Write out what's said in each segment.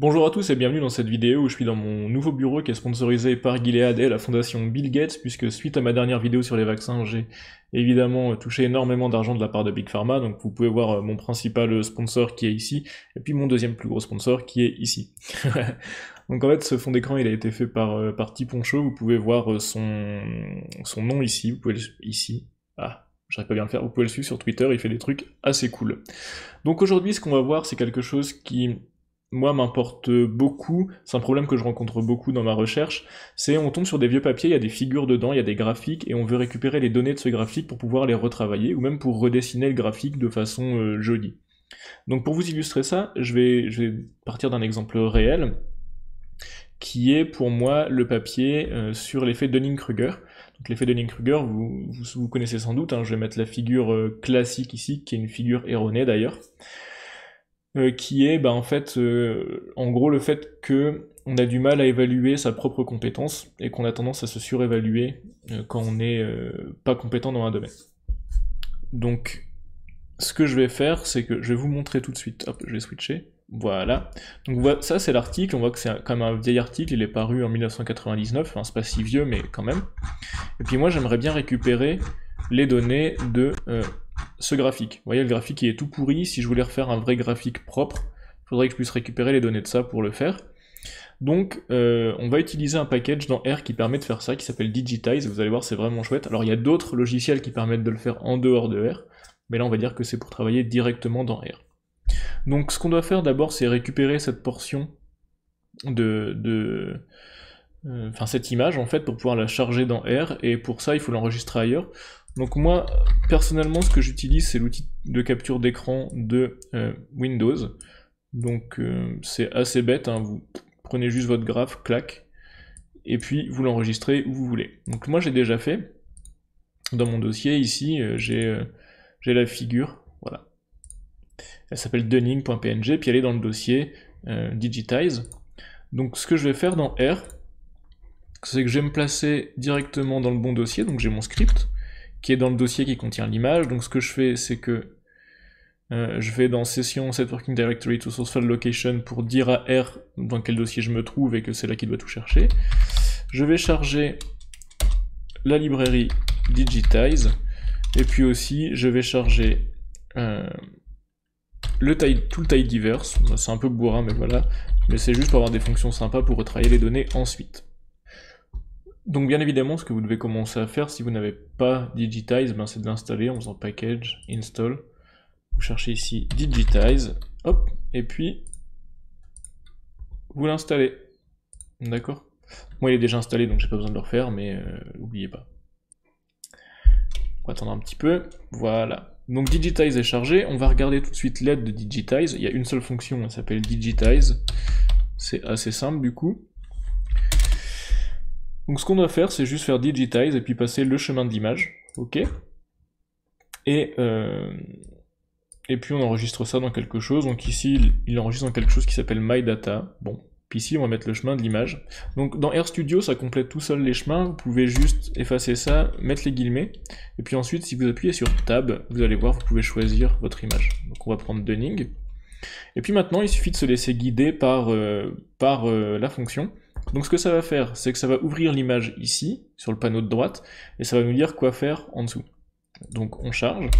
Bonjour à tous et bienvenue dans cette vidéo où je suis dans mon nouveau bureau qui est sponsorisé par Gilead et la fondation Bill Gates, puisque suite à ma dernière vidéo sur les vaccins, j'ai évidemment touché énormément d'argent de la part de Big Pharma, donc vous pouvez voir mon principal sponsor qui est ici, et puis mon deuxième plus gros sponsor qui est ici. Donc en fait ce fond d'écran il a été fait par Tiponcho, vous pouvez voir son nom ici, vous pouvez ici, j'arrive pas bien à le faire, vous pouvez le suivre sur Twitter, il fait des trucs assez cool. Donc aujourd'hui ce qu'on va voir c'est quelque chose qui moi m'importe beaucoup, c'est un problème que je rencontre beaucoup dans ma recherche, c'est on tombe sur des vieux papiers, il y a des figures dedans, il y a des graphiques, et on veut récupérer les données de ce graphique pour pouvoir les retravailler, ou même pour redessiner le graphique de façon jolie. Donc pour vous illustrer ça, je vais partir d'un exemple réel, qui est pour moi le papier sur l'effet Dunning-Kruger. Donc l'effet Dunning-Kruger, vous connaissez sans doute, hein, je vais mettre la figure classique ici, qui est une figure erronée d'ailleurs. Qui est en fait en gros le fait que on a du mal à évaluer sa propre compétence et qu'on a tendance à se surévaluer quand on n'est pas compétent dans un domaine. Donc ce que je vais faire, c'est que je vais vous montrer tout de suite. Hop, je vais switcher. Voilà. Donc ça c'est l'article, on voit que c'est quand même un vieil article, il est paru en 1999, enfin c'est pas si vieux mais quand même. Et puis moi j'aimerais bien récupérer les données de ce graphique. Vous voyez, le graphique il est tout pourri, si je voulais refaire un vrai graphique propre, il faudrait que je puisse récupérer les données de ça pour le faire. Donc on va utiliser un package dans R qui permet de faire ça, qui s'appelle Digitize, vous allez voir c'est vraiment chouette. Alors il y a d'autres logiciels qui permettent de le faire en dehors de R, mais là on va dire que c'est pour travailler directement dans R. Donc ce qu'on doit faire d'abord c'est récupérer cette portion cette image en fait pour pouvoir la charger dans R, et pour ça il faut l'enregistrer ailleurs. Donc moi, personnellement, ce que j'utilise, c'est l'outil de capture d'écran de Windows. Donc c'est assez bête, hein, vous prenez juste votre graphe, clac, et puis vous l'enregistrez où vous voulez. Donc moi j'ai déjà fait, dans mon dossier ici, j'ai la figure, voilà. Elle s'appelle dunning.png, puis elle est dans le dossier Digitize. Donc ce que je vais faire dans R, c'est que je vais me placer directement dans le bon dossier, donc j'ai mon script, qui est dans le dossier qui contient l'image. Donc ce que je fais, c'est que je vais dans Session Set Working Directory to Source File Location pour dire à R dans quel dossier je me trouve et que c'est là qu'il doit tout chercher. Je vais charger la librairie Digitize, et puis aussi je vais charger tout le tidyverse. C'est un peu bourrin, mais voilà. Mais c'est juste pour avoir des fonctions sympas pour retravailler les données ensuite. Donc bien évidemment, ce que vous devez commencer à faire si vous n'avez pas Digitize, c'est de l'installer en faisant package, install. Vous cherchez ici Digitize, hop, et puis vous l'installez. D'accord? Moi il est déjà installé donc j'ai pas besoin de le refaire, mais n'oubliez pas. On va attendre un petit peu, voilà. Donc Digitize est chargé, on va regarder tout de suite l'aide de Digitize. Il y a une seule fonction, elle s'appelle Digitize. C'est assez simple du coup. Donc ce qu'on doit faire, c'est juste faire Digitize et puis passer le chemin de l'image, ok. Et puis on enregistre ça dans quelque chose, donc ici il enregistre dans quelque chose qui s'appelle MyData, bon, puis ici on va mettre le chemin de l'image. Donc dans RStudio ça complète tout seul les chemins, vous pouvez juste effacer ça, mettre les guillemets, et puis ensuite si vous appuyez sur Tab, vous allez voir, vous pouvez choisir votre image. Donc on va prendre Dunning, et puis maintenant il suffit de se laisser guider par la fonction. Donc ce que ça va faire, c'est que ça va ouvrir l'image ici, sur le panneau de droite, et ça va nous dire quoi faire en dessous. Donc on charge,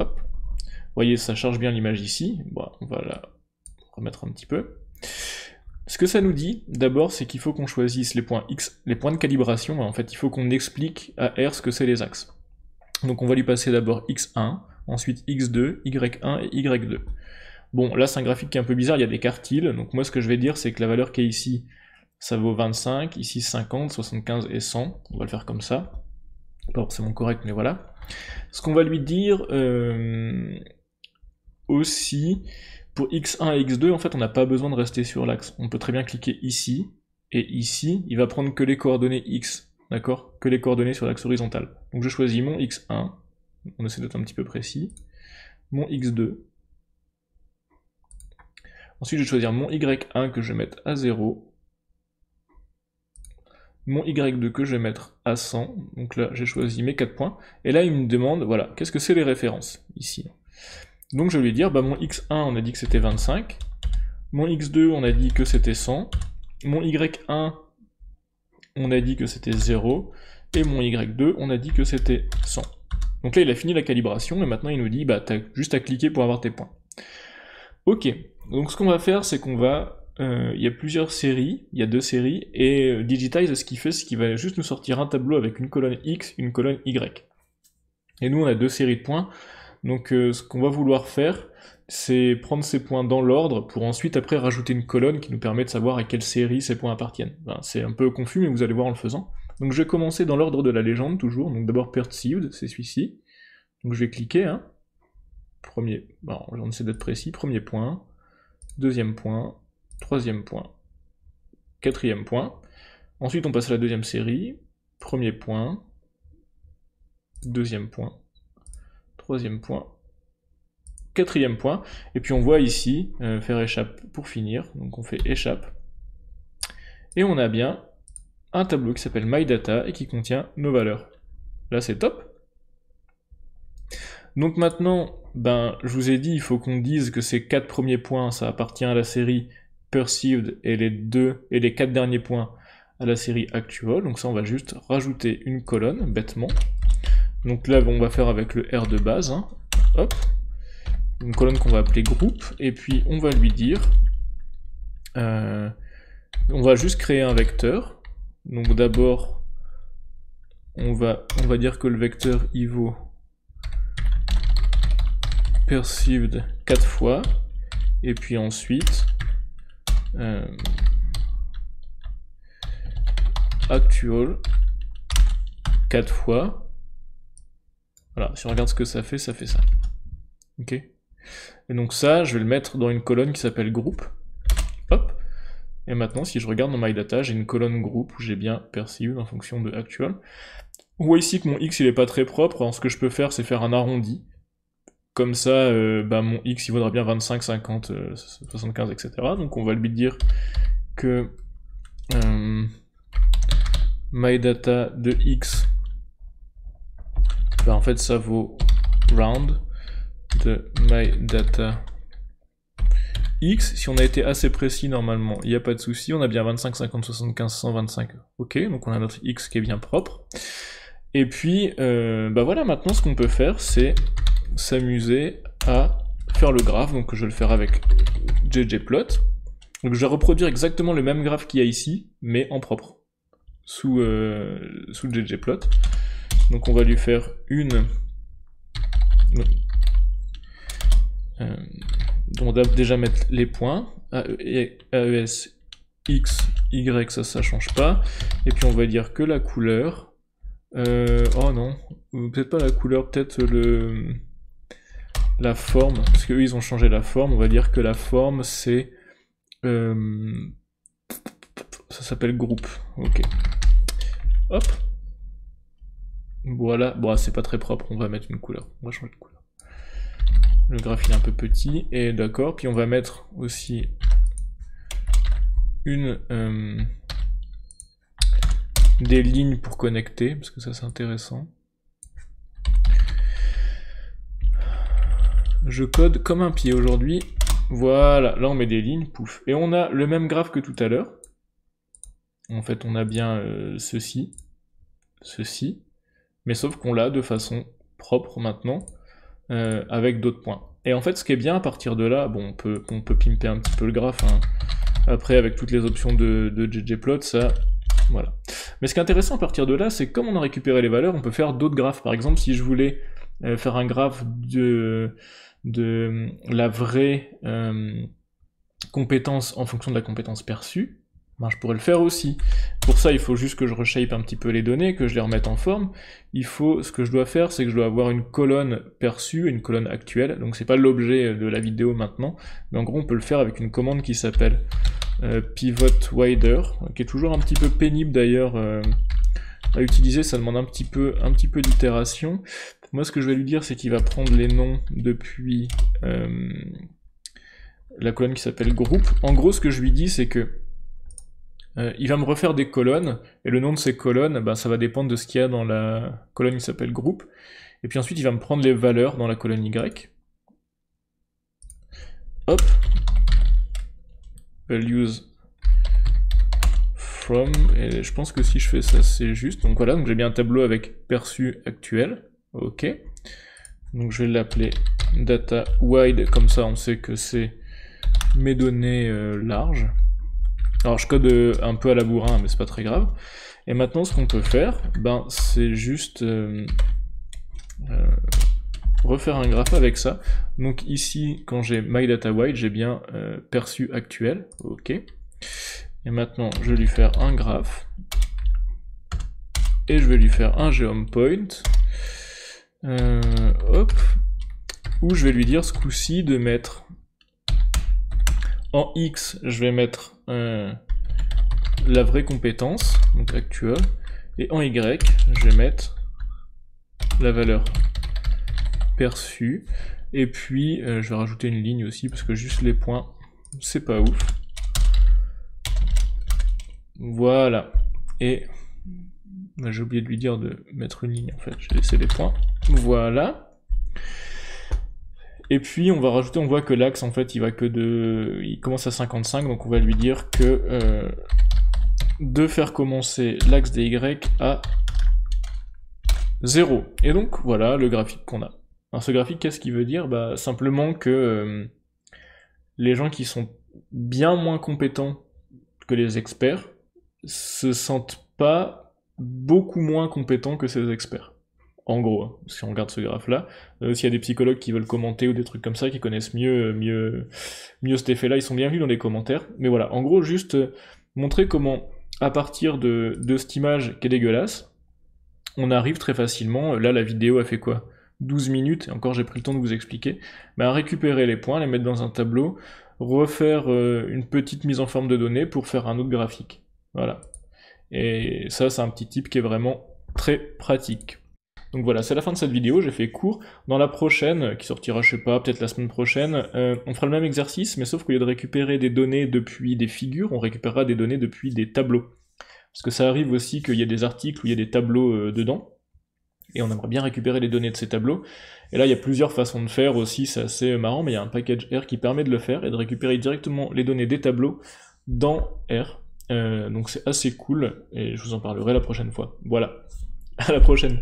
hop, vous voyez ça charge bien l'image ici, bon, on va la remettre un petit peu. Ce que ça nous dit, d'abord, c'est qu'il faut qu'on choisisse les points X, les points de calibration, en fait il faut qu'on explique à R ce que c'est les axes. Donc on va lui passer d'abord X1, ensuite X2, Y1 et Y2. Bon, là c'est un graphique qui est un peu bizarre, il y a des quartiles, donc moi ce que je vais dire c'est que la valeur qui est ici, ça vaut 25, ici 50, 75 et 100, on va le faire comme ça, pas forcément correct mais voilà. Ce qu'on va lui dire aussi, pour X1 et X2, en fait on n'a pas besoin de rester sur l'axe, on peut très bien cliquer ici, et ici, il va prendre que les coordonnées X, d'accord? Que les coordonnées sur l'axe horizontal. Donc je choisis mon X1, on essaie d'être un petit peu précis, mon X2, ensuite je vais choisir mon Y1 que je vais mettre à 0, mon Y2 que je vais mettre à 100, donc là j'ai choisi mes 4 points, et là il me demande, voilà, qu'est-ce que c'est les références, ici. Donc je vais lui dire, mon X1 on a dit que c'était 25, Mon x2, on a dit que c'était 100. Mon y1, on a dit que c'était 0. Et mon y2, on a dit que c'était 100. Donc là, il a fini la calibration, et maintenant il nous dit, bah, t'as juste à cliquer pour avoir tes points. Ok, donc ce qu'on va faire, c'est qu'on va... il y a plusieurs séries, il y a 2 séries, et Digitize, ce qu'il fait, c'est qu'il va juste nous sortir un tableau avec une colonne X, une colonne Y. Et nous, on a 2 séries de points, donc ce qu'on va vouloir faire, c'est prendre ces points dans l'ordre, pour ensuite après rajouter une colonne qui nous permet de savoir à quelle série ces points appartiennent. Enfin, c'est un peu confus, mais vous allez voir en le faisant. Donc je vais commencer dans l'ordre de la légende, toujours, donc d'abord Perceived, c'est celui-ci. Donc je vais cliquer, hein. Premier, bon, j'en essaie d'être précis, premier point, deuxième point, troisième point, quatrième point. Ensuite on passe à la deuxième série, premier point, deuxième point, troisième point, quatrième point, et puis on voit ici, faire échappe pour finir, donc on fait échappe, et on a bien un tableau qui s'appelle MyData et qui contient nos valeurs. Là c'est top. Donc maintenant, ben, je vous ai dit, il faut qu'on dise que ces 4 premiers points, ça appartient à la série Perceived, et les 4 derniers points à la série Actual. Donc ça, on va juste rajouter une colonne, bêtement. Donc là, on va faire avec le R de base, hein. Hop, une colonne qu'on va appeler groupe, et puis on va lui dire, on va juste créer un vecteur. Donc d'abord, on va dire que le vecteur il vaut Perceived 4 fois, et puis ensuite Actual 4 fois. Voilà, si on regarde ce que ça fait ça. Ok. Et donc ça, je vais le mettre dans une colonne qui s'appelle groupe. Hop. Et maintenant, si je regarde dans MyData, j'ai une colonne groupe où j'ai bien Perceived en fonction de Actual. On voit ici que mon X il est pas très propre, alors ce que je peux faire, c'est faire un arrondi. Comme ça, bah, mon X il vaudra bien 25, 50, 75, etc. Donc on va lui dire que MyData de X, bah, en fait ça vaut round de MyData X. Si on a été assez précis normalement, il n'y a pas de souci, on a bien 25, 50, 75, 125. Ok, donc on a notre X qui est bien propre. Et puis, bah voilà, maintenant ce qu'on peut faire, c'est s'amuser à faire le graphe, donc je vais le faire avec ggplot. Donc je vais reproduire exactement le même graphe qu'il y a ici, mais en propre, sous ggplot. Donc on va lui faire une... on va déjà mettre les points, AES, X, Y, ça change pas, et puis on va dire que la couleur... oh non, peut-être pas la couleur, peut-être la forme, parce qu'eux ils ont changé la forme, on va dire que la forme c'est... ça s'appelle groupe, ok. Hop. Voilà, bon c'est pas très propre, on va mettre une couleur, on va changer de couleur. Le graphe il est un peu petit, et d'accord, puis on va mettre aussi une... des lignes pour connecter, parce que ça c'est intéressant. Je code comme un pied aujourd'hui. Voilà, là on met des lignes, pouf. Et on a le même graphe que tout à l'heure. En fait, on a bien ceci, mais sauf qu'on l'a de façon propre maintenant, avec d'autres points. Et en fait, ce qui est bien à partir de là, bon, on peut pimper un petit peu le graphe, hein. Après, avec toutes les options de ggplot, ça... Voilà. Mais ce qui est intéressant à partir de là, c'est que comme on a récupéré les valeurs, on peut faire d'autres graphes. Par exemple, si je voulais faire un graphe de la vraie compétence en fonction de la compétence perçue, ben je pourrais le faire aussi. Pour ça, il faut juste que je reshape un petit peu les données, que je les remette en forme. Ce que je dois faire, c'est que je dois avoir une colonne perçue et une colonne actuelle. Donc c'est pas l'objet de la vidéo maintenant, mais en gros on peut le faire avec une commande qui s'appelle pivot wider, qui est toujours un petit peu pénible d'ailleurs à utiliser, ça demande un petit peu d'itération. Moi ce que je vais lui dire, c'est qu'il va prendre les noms depuis la colonne qui s'appelle groupe. En gros ce que je lui dis, c'est que il va me refaire des colonnes, et le nom de ces colonnes, ben, ça va dépendre de ce qu'il y a dans la colonne qui s'appelle groupe. Et puis ensuite il va me prendre les valeurs dans la colonne Y. Hop. values from, et je pense que si je fais ça, c'est juste. Donc voilà, donc j'ai bien un tableau avec perçu actuel. Ok. Donc je vais l'appeler data wide, comme ça on sait que c'est mes données larges. Alors je code un peu à la bourrin, mais c'est pas très grave. Et maintenant ce qu'on peut faire, ben c'est juste refaire un graphe avec ça. Donc ici, quand j'ai myDataWide, j'ai bien perçu actuel. Ok. Et maintenant, je vais lui faire un graphe. Et je vais lui faire un geomePoint. Hop. Où je vais lui dire ce coup-ci de mettre en X, je vais mettre la vraie compétence, donc actuelle. Et en Y, je vais mettre la valeur perçue. Et puis, je vais rajouter une ligne aussi, parce que juste les points, c'est pas ouf. Voilà. Et j'ai oublié de lui dire de mettre une ligne, en fait. J'ai laissé les points. Voilà. Et puis, on va rajouter, on voit que l'axe, en fait, il va que de... Il commence à 55, donc on va lui dire que... de faire commencer l'axe des Y à 0. Et donc, voilà le graphique qu'on a. Alors, ce graphique, qu'est-ce qu'il veut dire? Bah, simplement que les gens qui sont bien moins compétents que les experts se sentent pas beaucoup moins compétents que ces experts. En gros, hein, si on regarde ce graphe-là, s'il y a des psychologues qui veulent commenter ou des trucs comme ça, qui connaissent mieux cet effet-là, ils sont bienvenus dans les commentaires. Mais voilà, en gros, juste montrer comment, à partir de cette image qui est dégueulasse, on arrive très facilement, là la vidéo a fait quoi? 12 minutes, et encore j'ai pris le temps de vous expliquer, mais à récupérer les points, les mettre dans un tableau, refaire une petite mise en forme de données pour faire un autre graphique. Voilà. Et ça, c'est un petit tip qui est vraiment très pratique. Donc voilà, c'est la fin de cette vidéo, j'ai fait court. Dans la prochaine, qui sortira, je sais pas, peut-être la semaine prochaine, on fera le même exercice, mais sauf qu'au lieu de récupérer des données depuis des figures, on récupérera des données depuis des tableaux. Parce que ça arrive aussi qu'il y a des articles où il y a des tableaux dedans, et on aimerait bien récupérer les données de ces tableaux. Et là, il y a plusieurs façons de faire aussi, c'est assez marrant, mais il y a un package R qui permet de le faire, et de récupérer directement les données des tableaux dans R. Donc c'est assez cool, et je vous en parlerai la prochaine fois. Voilà, à la prochaine.